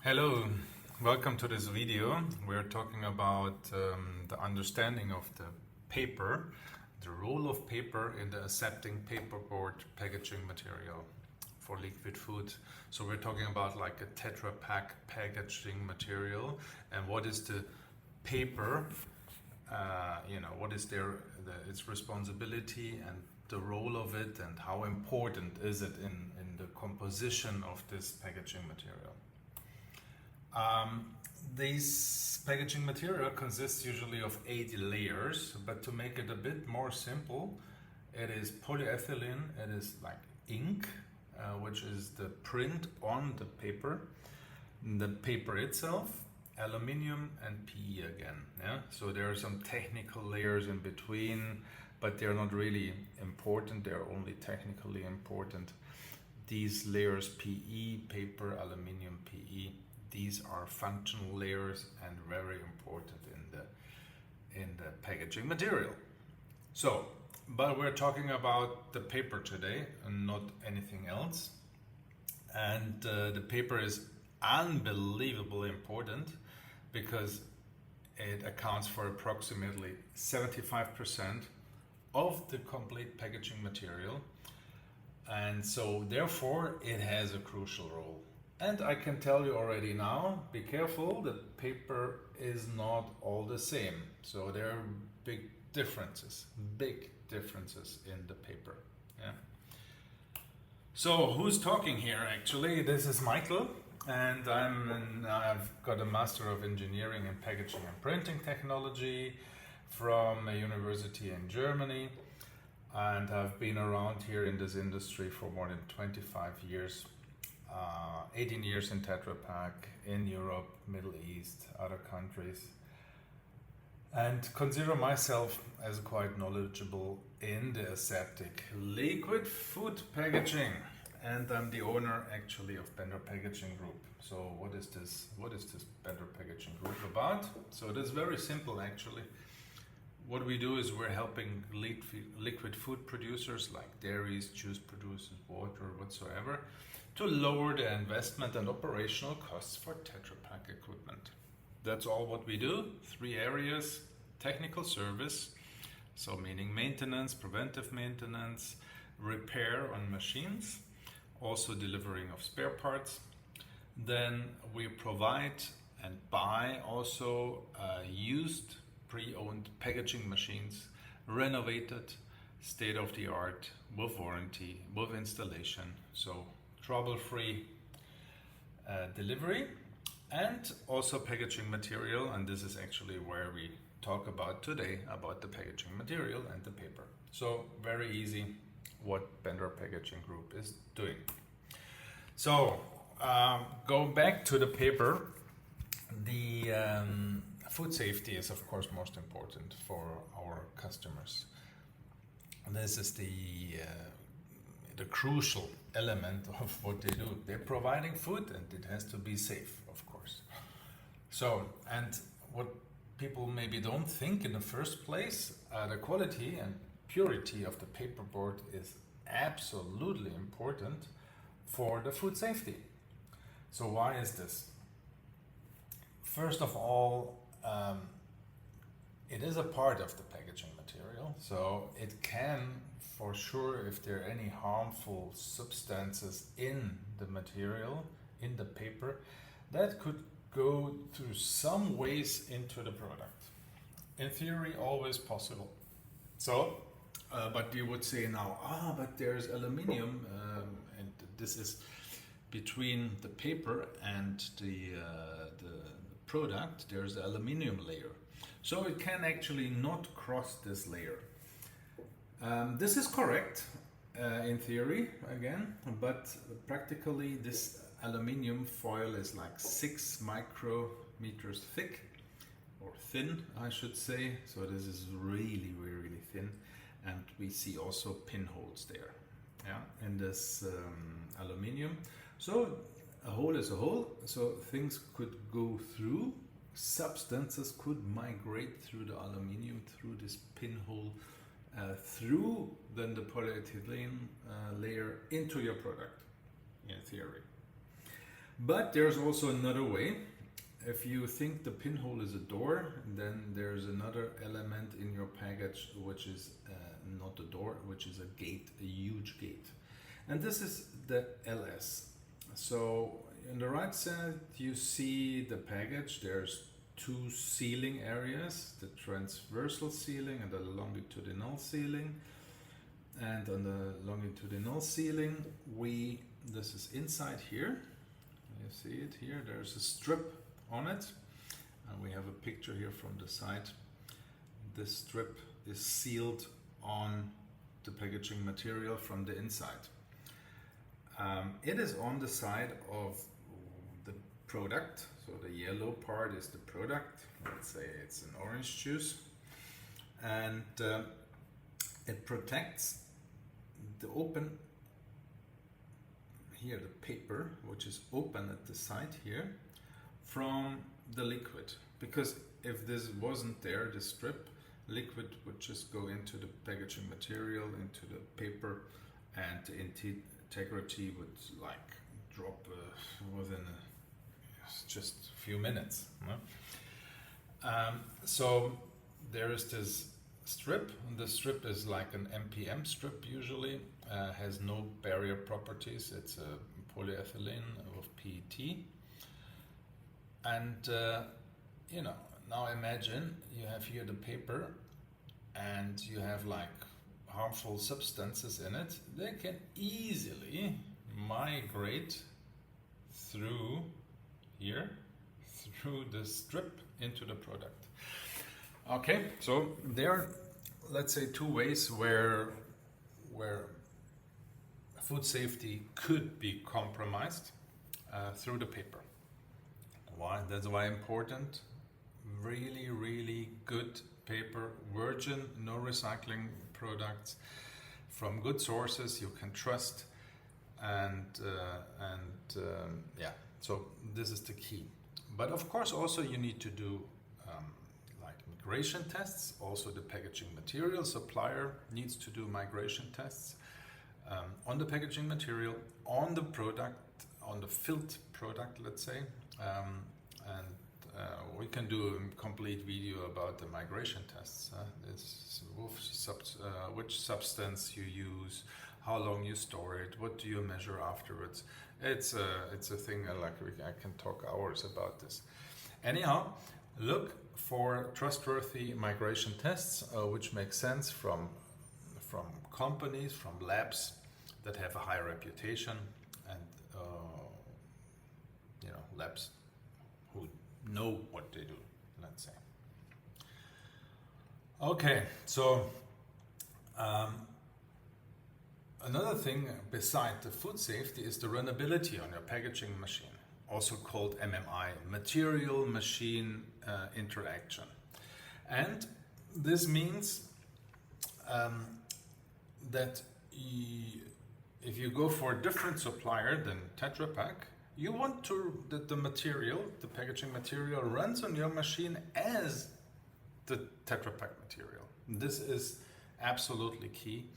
Hello, welcome to this video. We're talking about the understanding of the paper, the role of paper in the aseptic paperboard packaging material for liquid food. So we're talking about like a Tetra Pak packaging material and what is the paper, what is its responsibility and the role of it and how important is it in the composition of this packaging material. This packaging material consists usually of 8 layers, but to make it a bit more simple, it is polyethylene, it is like ink, which is the print on the paper itself, aluminium and PE again. Yeah? So there are some technical layers in between, but they're not really important, they're only technically important. These layers PE, paper, aluminium, PE, these are functional layers and very important in the packaging material. So, but we're talking about the paper today and not anything else. And the paper is unbelievably important because it accounts for approximately 75% of the complete packaging material. And so therefore it has a crucial role. And I can tell you already now, be careful, the paper is not all the same. So there are big differences in the paper. Yeah. So who's talking here actually? This is Michael, and I've got a Master of Engineering in Packaging and Printing Technology from a university in Germany. And I've been around here in this industry for more than 25 years. 18 years in Tetra Pak, in Europe, Middle East, other countries, and consider myself as quite knowledgeable in the aseptic liquid food packaging. And I'm the owner actually of Bender Packaging Group. So what is this Bender Packaging Group about? So it is very simple actually. What we do is we're helping liquid food producers like dairies, juice producers, water, whatsoever, to lower the investment and operational costs for Tetra Pak equipment. That's all what we do. 3 areas: technical service, so meaning maintenance, preventive maintenance, repair on machines, also delivering of spare parts. Then we provide and buy also used pre-owned packaging machines, renovated, state-of-the-art, with warranty, with installation, so trouble-free delivery, and also packaging material. And this is actually where we talk about today, about the packaging material and the paper. So very easy what Bender Packaging Group is doing. So go back to the paper. The food safety is of course most important for our customers. This is the crucial element of what they do. They're providing food and it has to be safe, of course. So, and what people maybe don't think in the first place, the quality and purity of the paperboard is absolutely important for the food safety. So why is this? First of all, it is a part of the packaging material, so it can, for sure, if there are any harmful substances in the material, in the paper, that could go through some ways into the product. In theory, always possible. So, but you would say now, but there's aluminium, and this is between the paper and the product, there's the aluminium layer. So it can actually not cross this layer. This is correct in theory, again, but practically this aluminium foil is like 6 micrometers thick, or thin, I should say. So this is really, really thin. And we see also pinholes there, yeah, in this aluminium. So a hole is a hole, so things could go through, substances could migrate through the aluminium, through this pinhole, through then the polyethylene layer into your product, in theory. But there's also another way. If you think the pinhole is a door, then there's another element in your package which is not a door, which is a gate, a huge gate. And this is the LS. So on the right side you see the package. There's two sealing areas, the transversal sealing and the longitudinal sealing. And on the longitudinal sealing, this is inside here. You see it here, there's a strip on it. And we have a picture here from the side. This strip is sealed on the packaging material from the inside. It is on the side of the product. So the yellow part is the product. Let's say it's an orange juice. And it protects the open here, the paper, which is open at the side here, from the liquid. Because if this wasn't there, the strip, liquid would just go into the packaging material, into the paper, and the integrity would like drop within just a few minutes. So there is this strip, and the strip is like an MPM strip usually, has no barrier properties. It's a polyethylene of PET. And you know, now imagine you have here the paper and you have like harmful substances in it. They can easily migrate through here, through the strip into the product. Okay, so there are, let's say, two ways where food safety could be compromised through the paper. Why? That's why important. Really, really good paper, virgin, no recycling products from good sources you can trust, and yeah. So this is the key. But of course, also you need to do like migration tests. Also, the packaging material supplier needs to do migration tests on the packaging material, on the product, on the filled product, let's say. We can do a complete video about the migration tests. Which substance you use, how long you store it, what do you measure afterwards. It's a thing I can talk hours about this. Anyhow, look for trustworthy migration tests, which make sense from companies, from labs that have a high reputation, and labs who know what they do, let's say. Okay, so another thing beside the food safety is the runnability on your packaging machine, also called MMI, material machine interaction. And this means that if you go for a different supplier than Tetra Pak, you want that the material, the packaging material, runs on your machine as the Tetra Pak material. This is absolutely key.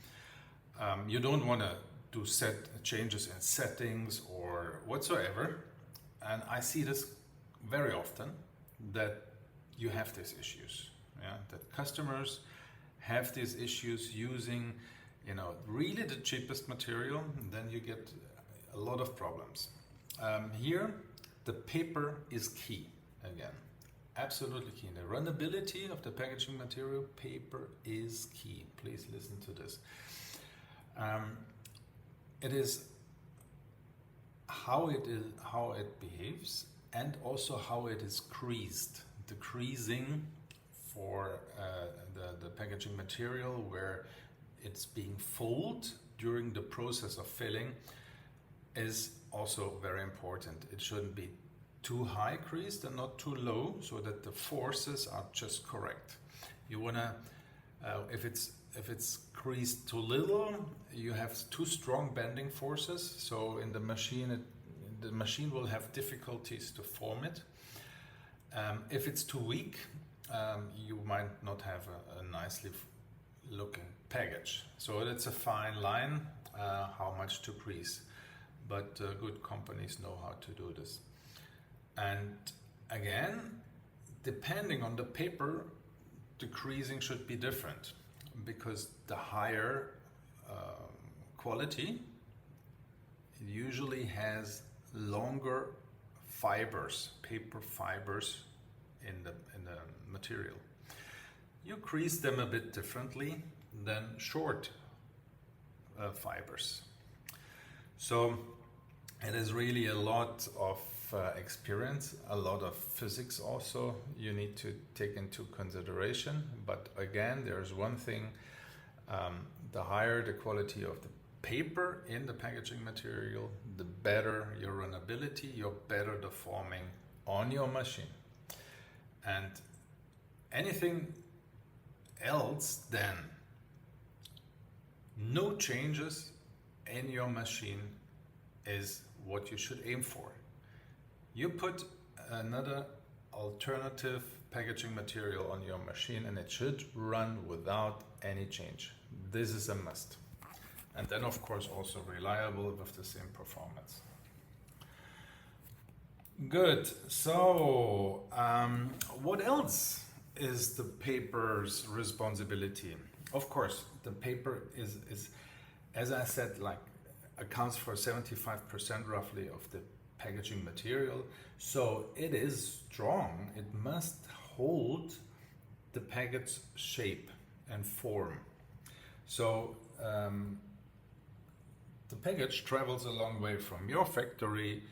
You don't want to do changes in settings or whatsoever. And I see this very often, that you have these issues. Yeah? That customers have these issues using, really the cheapest material, and then you get a lot of problems. Here, the paper is key again. Absolutely key. The runnability of the packaging material, paper is key. Please listen to this. It is how it behaves, and also how it is creased. The creasing for the packaging material, where it's being folded during the process of filling, is also very important. It shouldn't be too high creased and not too low, so that the forces are just correct. You wanna, if it's creased too little, you have too strong bending forces. So in the machine, the machine will have difficulties to form it. If it's too weak, you might not have a nicely looking package. So it's a fine line how much to crease. but good companies know how to do this. And again, depending on the paper, the creasing should be different, because the higher quality, it usually has longer fibers, paper fibers in the material. You crease them a bit differently than short fibers. So it is really a lot of experience, a lot of physics also you need to take into consideration. But again, there's one thing, the higher the quality of the paper in the packaging material, the better your runnability, your better the forming on your machine. And anything else then, no changes in your machine is what you should aim for. You put another alternative packaging material on your machine and it should run without any change. This is a must. And then of course also reliable with the same performance. Good. So what else is the paper's responsibility? Of course, the paper is as I said, like accounts for 75% roughly of the packaging material. So it is strong. It must hold the package shape and form. So the package travels a long way from your factory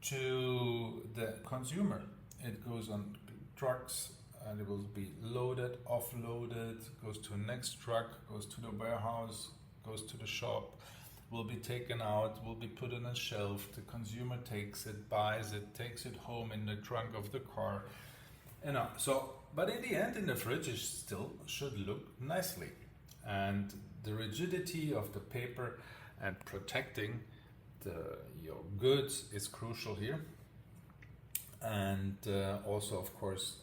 to the consumer. It goes on trucks and it will be loaded, offloaded, goes to the next truck, goes to the warehouse, goes to the shop, will be taken out, will be put on a shelf. The consumer takes it, buys it, takes it home in the trunk of the car. So, but in the end, in the fridge, it still should look nicely. And the rigidity of the paper and protecting your goods is crucial here. And also, of course,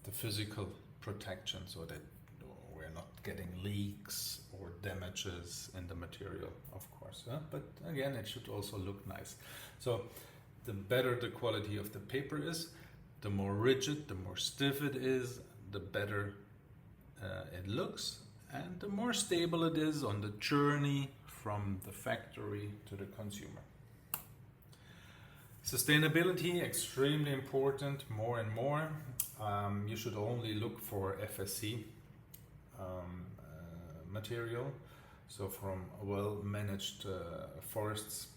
the physical protection, so that we're not getting leaks or damages in the material, of course. But again, it should also look nice. So the better the quality of the paper is, the more rigid, the more stiff it is, the better it looks, and the more stable it is on the journey from the factory to the consumer. Sustainability, extremely important, more and more. You should only look for FSC material, so from well-managed forests.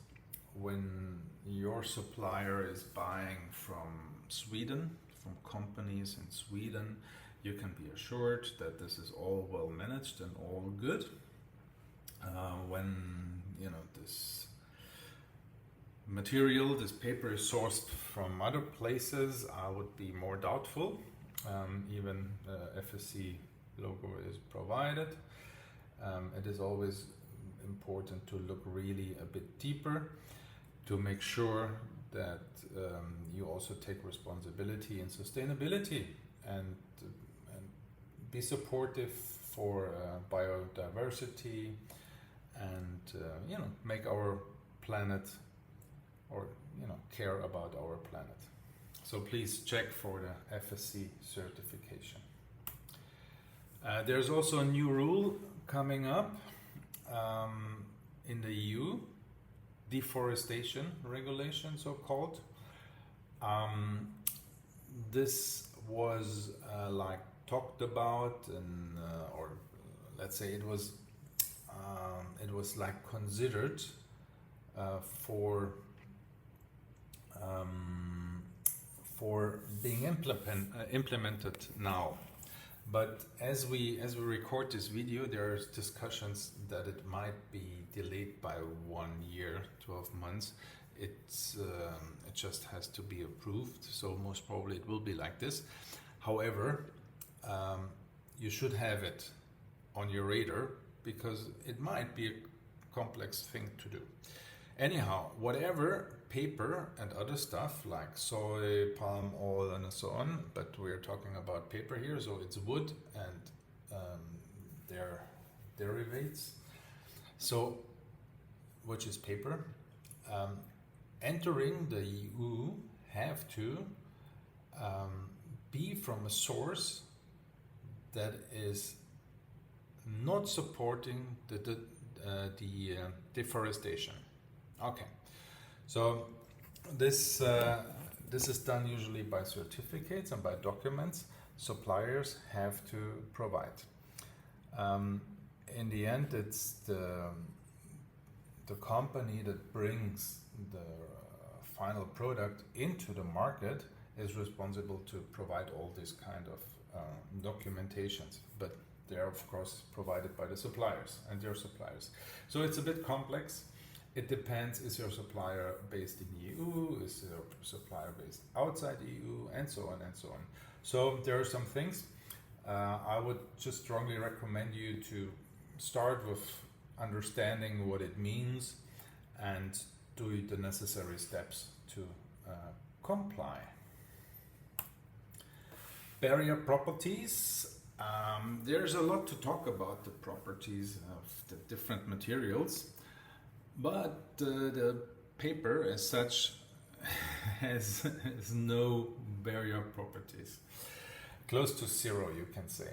When your supplier is buying from Sweden, from companies in Sweden, you can be assured that this is all well managed and all good. When this material, this paper is sourced from other places, I would be more doubtful. Even FSC logo is provided. It is always important to look really a bit deeper to make sure that you also take responsibility and sustainability and be supportive for biodiversity and make our planet, or care about our planet. So please check for the FSC certification. There's also a new rule coming up in the EU, deforestation regulation, so called. This was talked about, and or let's say it was considered for being implemented now. But as we record this video, there's discussions that it might be delayed by 1 year, 12 months. It just has to be approved, so most probably it will be like this. However, you should have it on your radar, because it might be a complex thing to do. Anyhow, whatever paper and other stuff like soy, palm oil, and so on, but we're talking about paper here, so it's wood and their derivatives. So, which is paper. entering the EU have to be from a source that is not supporting the deforestation. Okay, so this is done usually by certificates and by documents suppliers have to provide. In the end, it's the company that brings the final product into the market is responsible to provide all this kind of documentations, but they're of course provided by the suppliers and their suppliers. So it's a bit complex. It depends, is your supplier based in the EU, is your supplier based outside the EU, and so on and so on. So there are some things. I would just strongly recommend you to start with understanding what it means and do the necessary steps to comply. Barrier properties. There's a lot to talk about the properties of the different materials, but the paper as such has no barrier properties. Close to zero, you can say.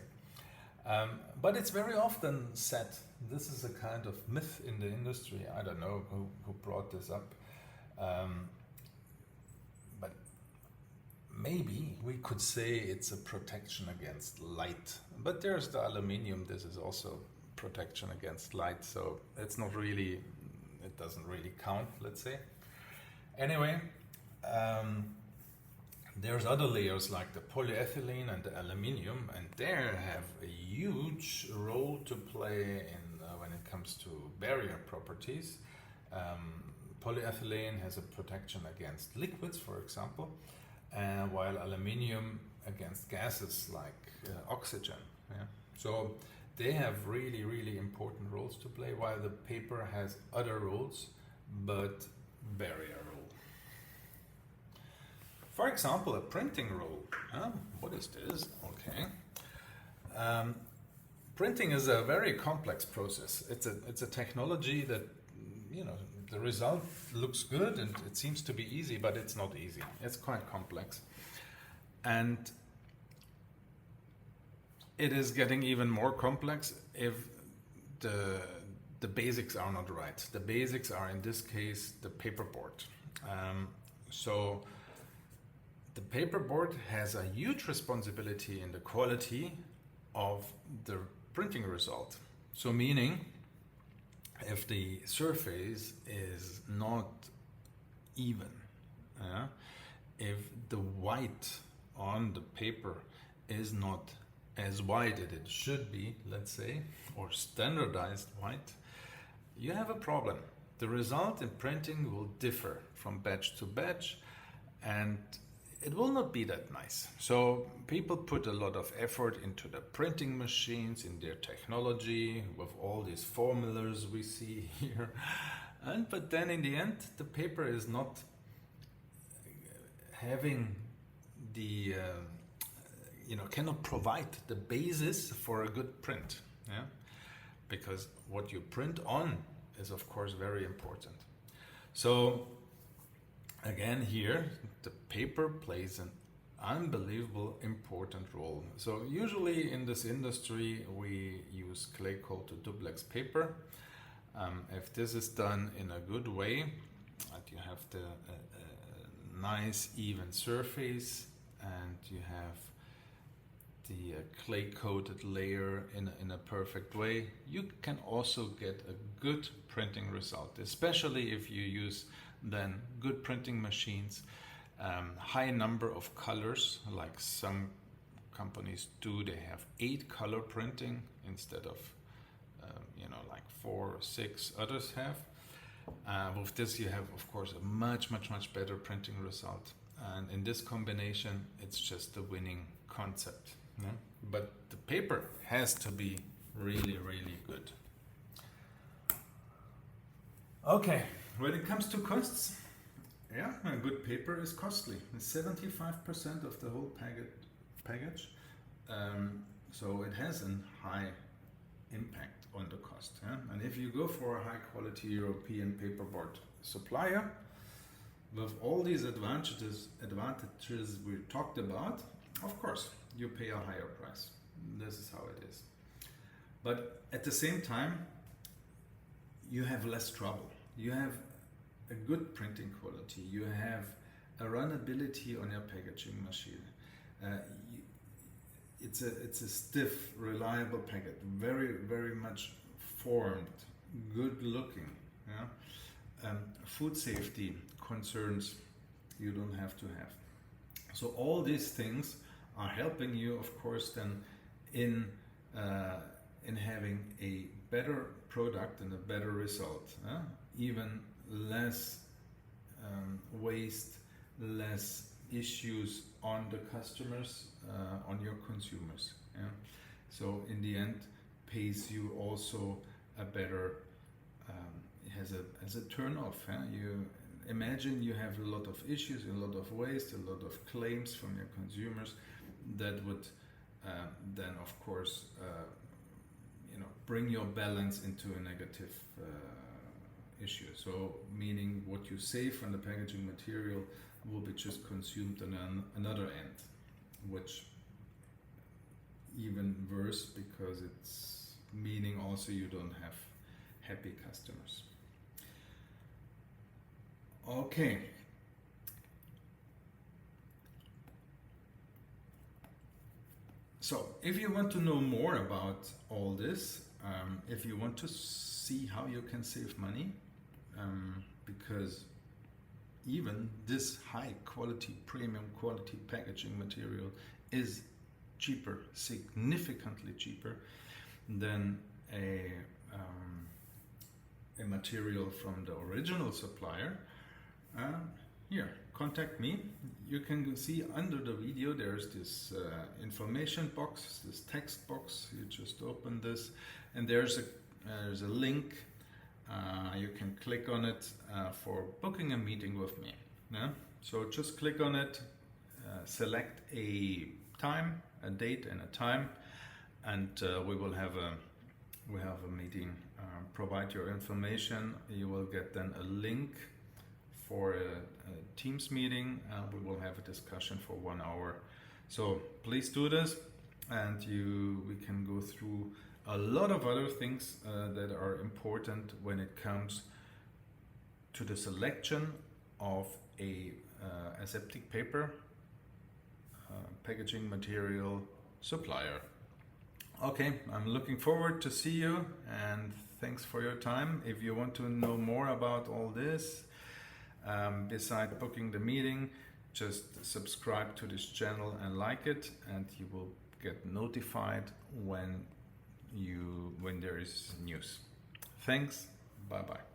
But it's very often said, this is a kind of myth in the industry. I don't know who brought this up. But maybe we could say it's a protection against light. But there's the aluminium, this is also protection against light. So it's not really, it doesn't really count, let's say. Anyway, there's other layers like the polyethylene and the aluminium, and they have a huge role to play in when it comes to barrier properties. Polyethylene has a protection against liquids, for example, while aluminium against gases like oxygen. Yeah? So they have really, really important roles to play, while the paper has other roles, but barrier role. For example, a printing roll. What is this? Okay. Printing is a very complex process. It's a technology that, you know, the result looks good and it seems to be easy, but it's not easy. It's quite complex. And it is getting even more complex if the basics are not right. The basics are, in this case, the paperboard. So the paperboard has a huge responsibility in the quality of the printing result. So meaning, if the surface is not even, if the white on the paper is not as white as it should be, let's say, or standardized white, you have a problem. The result in printing will differ from batch to batch, and it will not be that nice. So people put a lot of effort into the printing machines, in their technology, with all these formulas we see here. But then in the end, the paper is not having the, cannot provide the basis for a good print. Yeah? Because what you print on is of course very important. So again here, the paper plays an unbelievable important role. So usually in this industry we use clay coated duplex paper. If this is done in a good way, that you have the nice even surface and you have the clay coated layer in a perfect way, you can also get a good printing result, especially if you use then good printing machines, high number of colors, like some companies do. They have 8 color printing instead of like 4 or 6 others have. With this you have of course a much better printing result, and in this combination it's just a winning concept. Yeah? But the paper has to be really good. Okay, when it comes to costs, yeah, a good paper is costly. It's 75% of the whole package. So it has a high impact on the cost. Yeah? And if you go for a high quality European paperboard, supplier with all these advantages we talked about, of course, you pay a higher price. This is how it is. But at the same time, you have less trouble. You have a good printing quality. You have a runnability on your packaging machine. It's a stiff, reliable packet, very much formed, good looking. Yeah? Food safety concerns you don't have to have. So all these things are helping you, of course, then in having a better product and a better result. Even less waste, less issues on the customers, on your consumers. Yeah? So in the end, pays you also a better, as a turn off. You imagine you have a lot of issues, a lot of waste, a lot of claims from your consumers. That would then, of course, bring your balance into a negative issue. So meaning what you save from the packaging material will be just consumed on another end, which even worse, because it's meaning also you don't have happy customers. Okay. So if you want to know more about all this, if you want to see how you can save money, because even this high quality, premium quality packaging material is cheaper, significantly cheaper than a material from the original supplier, here, contact me. You can see under the video there's this information box, this text box. You just open this and there's a link. You can click on it for booking a meeting with me. Yeah? So just click on it, select a time, a date and a time, and we will have a meeting. Provide your information. You will get then a link for a Teams meeting. We will have a discussion for 1 hour. So please do this, and we can go through a lot of other things that are important when it comes to the selection of a aseptic paper packaging material supplier. Okay, I'm looking forward to see you, and thanks for your time. If you want to know more about all this, beside booking the meeting, just subscribe to this channel and like it, and you will get notified when there is news. Thanks. Bye bye.